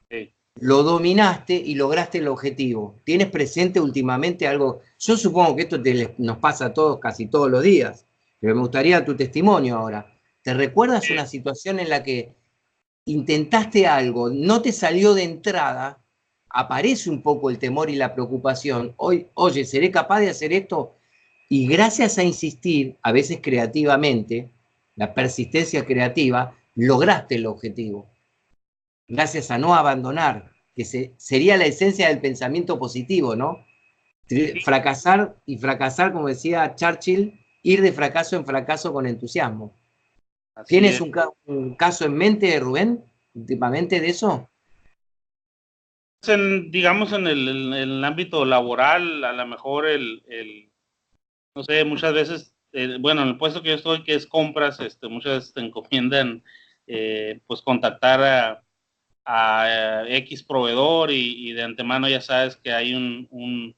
Okay.
lo dominaste y lograste el objetivo. ¿Tienes presente últimamente algo? Yo supongo que esto nos pasa a todos casi todos los días, pero me gustaría tu testimonio ahora. ¿Te recuerdas una situación en la que intentaste algo, no te salió de entrada, aparece un poco el temor y la preocupación, oye, ¿seré capaz de hacer esto? Y gracias a insistir, a veces creativamente, la persistencia creativa, lograste el objetivo. Gracias a no abandonar, que sería la esencia del pensamiento positivo, ¿no? Fracasar y fracasar, como decía Churchill, ir de fracaso en fracaso con entusiasmo. ¿Tienes un caso en mente, Rubén, últimamente de eso?
Digamos en el ámbito laboral, a lo mejor no sé, muchas veces, bueno, en el puesto que yo estoy, que es compras, muchas veces te encomiendan, pues, contactar a X proveedor y de antemano ya sabes que hay un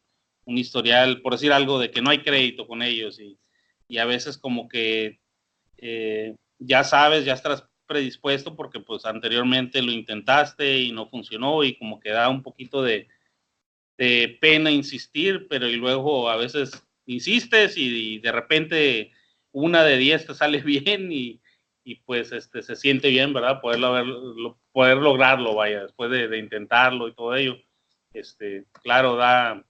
historial, por decir algo, de que no hay crédito con ellos y a veces como que ya sabes, ya estás predispuesto porque pues anteriormente lo intentaste y no funcionó y como que da un poquito de pena insistir, pero y luego a veces insistes y de repente una de 10 te sale bien y pues se siente bien, ¿verdad? Poder lograrlo, vaya, después de intentarlo y todo ello. Claro, da,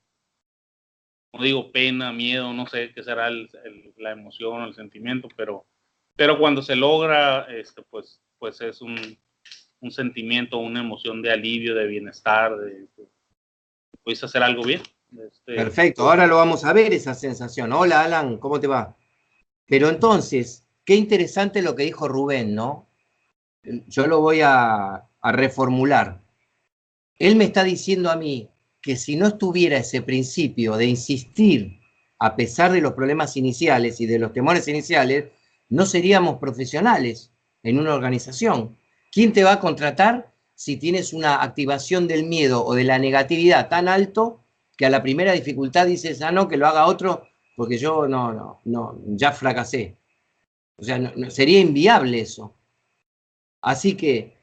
como digo, pena, miedo, no sé qué será la emoción, el sentimiento, pero cuando se logra, pues es un sentimiento, una emoción de alivio, de bienestar, pudiste hacer algo bien.
Perfecto, ahora lo vamos a ver esa sensación. Hola Alan, ¿cómo te va? Pero entonces, qué interesante lo que dijo Rubén, ¿no? Yo lo voy a reformular. Él me está diciendo a mí que si no estuviera ese principio de insistir a pesar de los problemas iniciales y de los temores iniciales, no seríamos profesionales en una organización. ¿Quién te va a contratar si tienes una activación del miedo o de la negatividad tan alto que a la primera dificultad dices, ah, no, que lo haga otro, porque yo no, ya fracasé? O sea, sería inviable eso. Así que,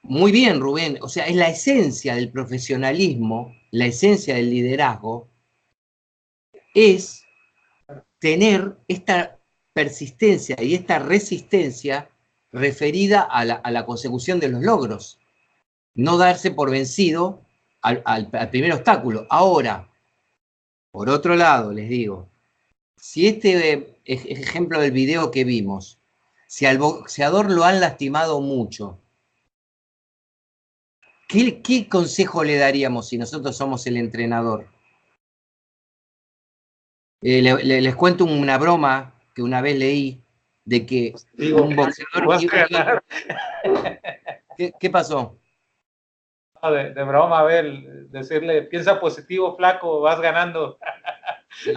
muy bien, Rubén, o sea, es la esencia del profesionalismo, la esencia del liderazgo, es tener esta persistencia y esta resistencia referida a la consecución de los logros. No darse por vencido al primer obstáculo. Ahora, por otro lado, les digo, si este ejemplo del video que vimos, si al boxeador lo han lastimado mucho, ¿qué consejo le daríamos si nosotros somos el entrenador? Les cuento una broma que una vez leí de que un boxeador... ¿Qué pasó?
No, de broma, a ver, decirle, piensa positivo, flaco, vas ganando.
Sí.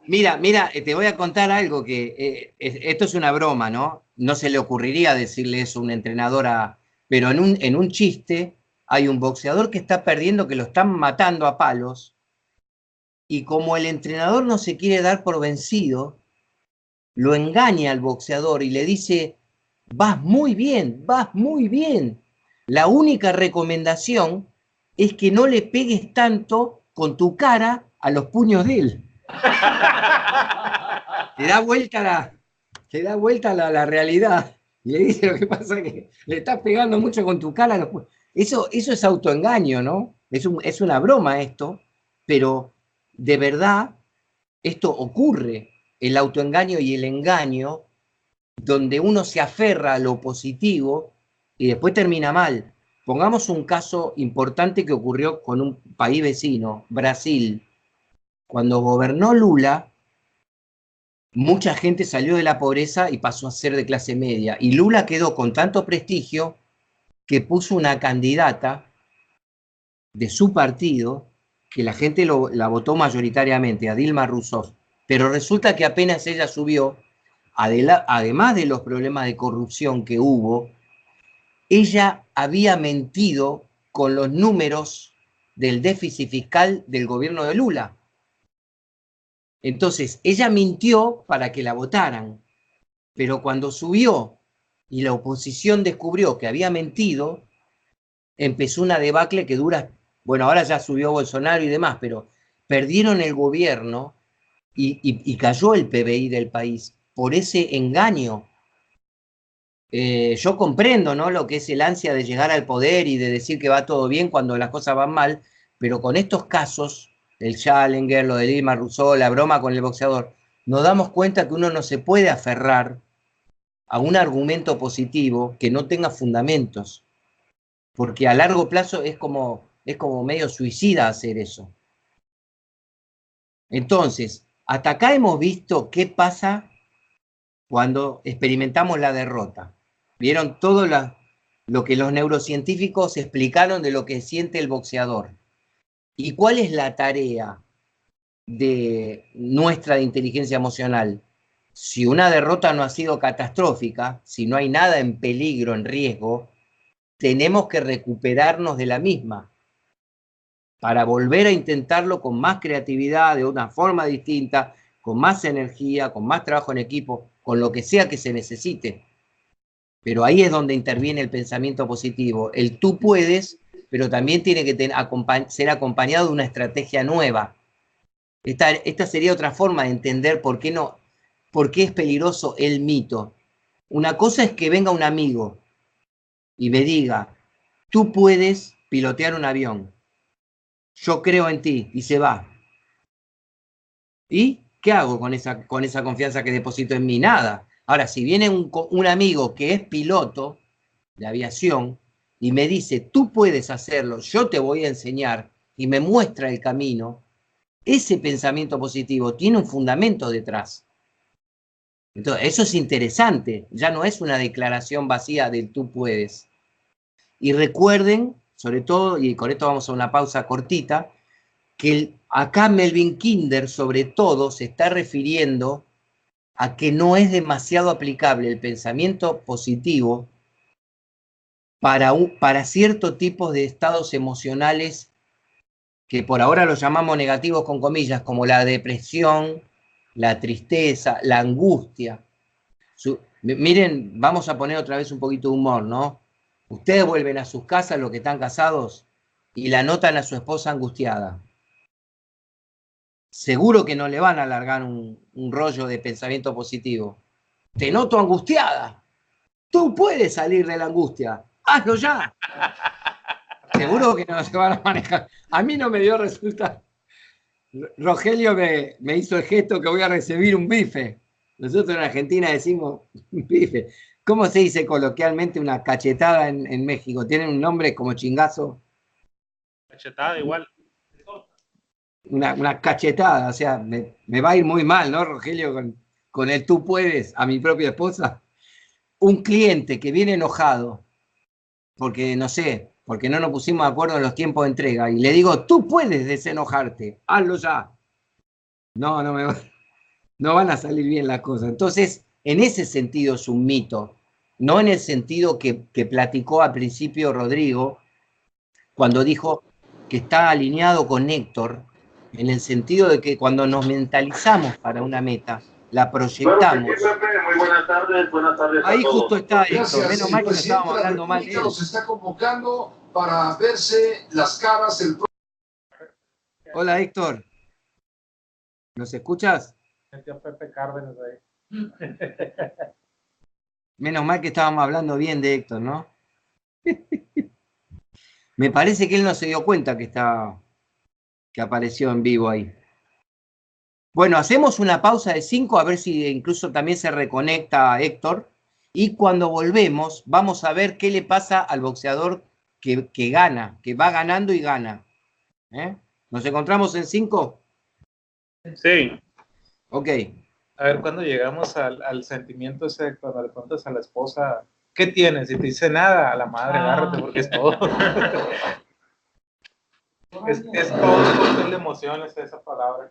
Mira, te voy a contar algo que esto es una broma, ¿no? No se le ocurriría decirle eso a un entrenador, pero en un chiste hay un boxeador que está perdiendo, que lo están matando a palos, y como el entrenador no se quiere dar por vencido, lo engaña al boxeador y le dice, vas muy bien, vas muy bien. La única recomendación es que no le pegues tanto con tu cara a los puños de él. Te da vuelta la realidad. Y le dice, lo que pasa es que le estás pegando mucho con tu cara a los puños. Eso es autoengaño, ¿no? Es una broma esto, pero de verdad esto ocurre, el autoengaño y el engaño, donde uno se aferra a lo positivo y después termina mal. Pongamos un caso importante que ocurrió con un país vecino, Brasil. Cuando gobernó Lula, mucha gente salió de la pobreza y pasó a ser de clase media. Y Lula quedó con tanto prestigio que puso una candidata de su partido, que la gente la votó mayoritariamente, a Dilma Rousseff. Pero resulta que apenas ella subió, además de los problemas de corrupción que hubo, ella había mentido con los números del déficit fiscal del gobierno de Lula. Entonces, ella mintió para que la votaran, pero cuando subió y la oposición descubrió que había mentido, empezó una debacle que dura, bueno, ahora ya subió Bolsonaro y demás, pero perdieron el gobierno y cayó el PBI del país por ese engaño. Yo comprendo, ¿no?, lo que es el ansia de llegar al poder y de decir que va todo bien cuando las cosas van mal, pero con estos casos, el Challenger, lo de Dilma Rousseff, la broma con el boxeador, nos damos cuenta que uno no se puede aferrar a un argumento positivo que no tenga fundamentos, porque a largo plazo es como medio suicida hacer eso. Entonces, hasta acá hemos visto qué pasa cuando experimentamos la derrota. Vieron todo lo que los neurocientíficos explicaron de lo que siente el boxeador. ¿Y cuál es la tarea de nuestra inteligencia emocional? Si una derrota no ha sido catastrófica, si no hay nada en peligro, en riesgo, tenemos que recuperarnos de la misma para volver a intentarlo con más creatividad, de una forma distinta, con más energía, con más trabajo en equipo, con lo que sea que se necesite. Pero ahí es donde interviene el pensamiento positivo. El tú puedes, pero también tiene que ser acompañado de una estrategia nueva. Esta sería otra forma de entender por qué es peligroso el mito. Una cosa es que venga un amigo y me diga, tú puedes pilotear un avión, yo creo en ti, y se va. ¿Y qué hago con esa confianza que deposito en mí? Nada. Ahora, si viene un amigo que es piloto de aviación y me dice, tú puedes hacerlo, yo te voy a enseñar, y me muestra el camino, ese pensamiento positivo tiene un fundamento detrás. Entonces, eso es interesante, ya no es una declaración vacía del tú puedes. Y recuerden, sobre todo, y con esto vamos a una pausa cortita, que acá Melvin Kinder, sobre todo, se está refiriendo a que no es demasiado aplicable el pensamiento positivo para ciertos tipos de estados emocionales que por ahora los llamamos negativos con comillas, como la depresión, la tristeza, la angustia. Miren, vamos a poner otra vez un poquito de humor, ¿no? Ustedes vuelven a sus casas, los que están casados, y la notan a su esposa angustiada. Seguro que no le van a alargar un rollo de pensamiento positivo. Te noto angustiada. Tú puedes salir de la angustia. Hazlo ya. Seguro que no se van a manejar. A mí no me dio resultado. Rogelio me hizo el gesto que voy a recibir un bife. Nosotros en Argentina decimos bife. ¿Cómo se dice coloquialmente una cachetada en México? ¿Tienen un nombre como chingazo?
Cachetada igual.
Una cachetada, o sea, me va a ir muy mal, ¿no, Rogelio? Con el tú puedes a mi propia esposa. Un cliente que viene enojado, porque no sé, porque no nos pusimos de acuerdo en los tiempos de entrega, y le digo, tú puedes desenojarte, hazlo ya. No van a salir bien las cosas. Entonces, en ese sentido es un mito, no en el sentido que platicó al principio Rodrigo, cuando dijo que está alineado con Héctor, en el sentido de que cuando nos mentalizamos para una meta, la proyectamos.
Bueno, muy buenas tardes
ahí
a todos.
justo está Héctor,
Gracias.
menos mal que no estábamos hablando mal de él.
Nos está convocando para verse las caras el
Hola Héctor, ¿nos escuchas?
Metió Pepe Cárdenas ahí.
Menos mal que estábamos hablando bien de Héctor, ¿no? Me parece que él no se dio cuenta que apareció en vivo ahí. Bueno, hacemos una pausa de 5 a ver si incluso también se reconecta Héctor. Y cuando volvemos, vamos a ver qué le pasa al boxeador que gana, que va ganando y gana. ¿Nos encontramos en 5?
Sí.
Ok.
A ver, cuando llegamos al sentimiento ese, cuando le preguntas a la esposa, ¿qué tienes? Y te dice nada, a la madre, agárrate porque es todo. es todo un cóctel de emociones esa palabra.